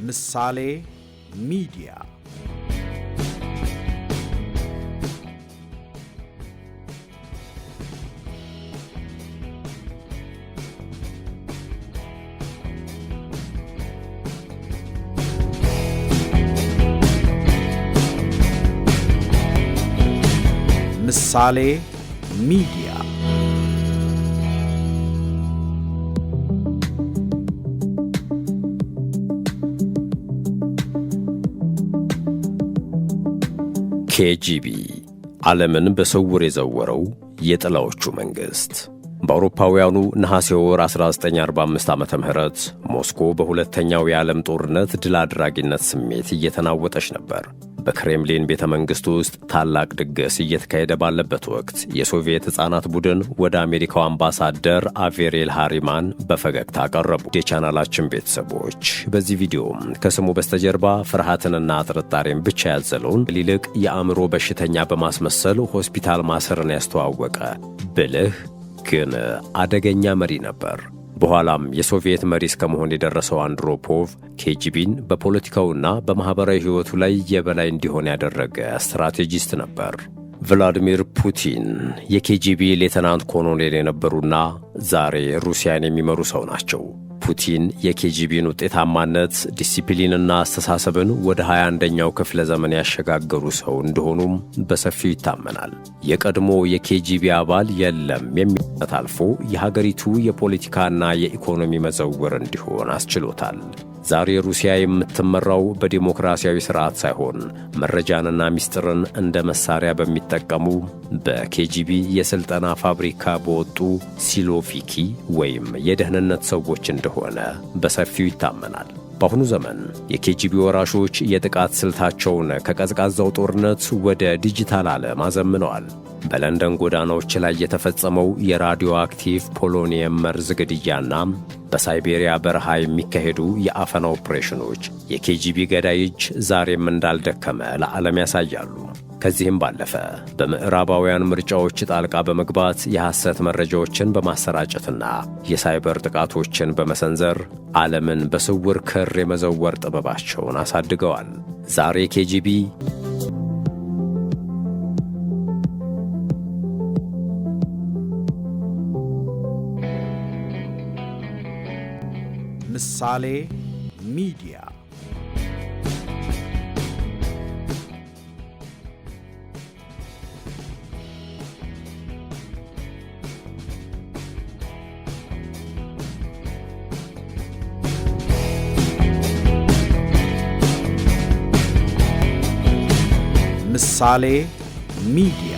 ምሳሌ ሚዲያ ምሳሌ ሚዲያ ኬጂቢ ዓለምን በስውር የዘወረው የጥላዎቹ መንግሥት በአውሮፓውያኑ ነሐሴ ወር 1945 ዓመተ ምህረት ሞስኮ በሁለተኛው የዓለም ጦርነት ድል አድራጊነት ስሜት እየተናወጠች ነበር። በክሬምሊን ቤተ መንግሥት ውስጥ ታላቅ ድግስ እየተካሄደ ባለበት ወቅት የሶቪየት ሕፃናት ቡድን ወደ አሜሪካው አምባሳደር አቬሬል ሃሪማን በፈገግታ አቀረቡ። የቻናላችን ቤተሰቦች በዚህ ቪዲዮ ከስሙ በስተጀርባ ፍርሃትንና ጥርጣሬን ብቻ ያዘለውን ሊልቅ የአእምሮ በሽተኛ በማስመሰል ሆስፒታል ማሰርን ያስተዋወቀ ብልህ ግን አደገኛ መሪ ነበር። በኋላም የሶቪየት መሪ እስከመሆን የደረሰው አንድሮፖቭ ኬጂቢን በፖለቲካውና በማኅበራዊ ሕይወቱ ላይ የበላይ እንዲሆን ያደረገ ስትራቴጂስት ነበር። ቭላዲሚር ፑቲን የኬጂቢ ሌተናንት ኮሎኔል የነበሩና ዛሬ ሩሲያን የሚመሩ ሰው ናቸው። ፑቲን የኬጂቢን ውጤታማነት፣ ዲሲፕሊንና አስተሳሰብን ወደ 21ኛው ክፍለ ዘመን ያሸጋገሩ ሰው እንደሆኑም በሰፊው ይታመናል። የቀድሞ የኬጂቢ አባል የለም የሚለት አልፎ የሀገሪቱ የፖለቲካና የኢኮኖሚ መዘውር እንዲሆን አስችሎታል። ዛሬ ሩሲያ የምትመራው በዲሞክራሲያዊ ሥርዓት ሳይሆን መረጃንና ምስጢርን እንደ መሳሪያ በሚጠቀሙ በኬጂቢ የሥልጠና ፋብሪካ በወጡ ሲሎቪኪ ወይም የደህንነት ሰዎች እንደሆነ በሰፊው ይታመናል። በአሁኑ ዘመን የኬጂቢ ወራሾች የጥቃት ስልታቸውን ከቀዝቃዛው ጦርነት ወደ ዲጂታል ዓለም አዘምነዋል። በለንደን ጎዳናዎች ላይ የተፈጸመው የራዲዮ አክቲቭ ፖሎኒየም መርዝ ግድያና በሳይቤሪያ በረሃ የሚካሄዱ የአፈና ኦፕሬሽኖች የኬጂቢ ገዳይ እጅ ዛሬም እንዳልደከመ ለዓለም ያሳያሉ። ከዚህም ባለፈ በምዕራባውያን ምርጫዎች ጣልቃ በመግባት የሐሰት መረጃዎችን በማሰራጨትና የሳይበር ጥቃቶችን በመሰንዘር ዓለምን በስውር ክር የመዘወር ጥበባቸውን አሳድገዋል። ዛሬ ኬጂቢ ምሳሌ ሚዲያ ምሳሌ ሚዲያ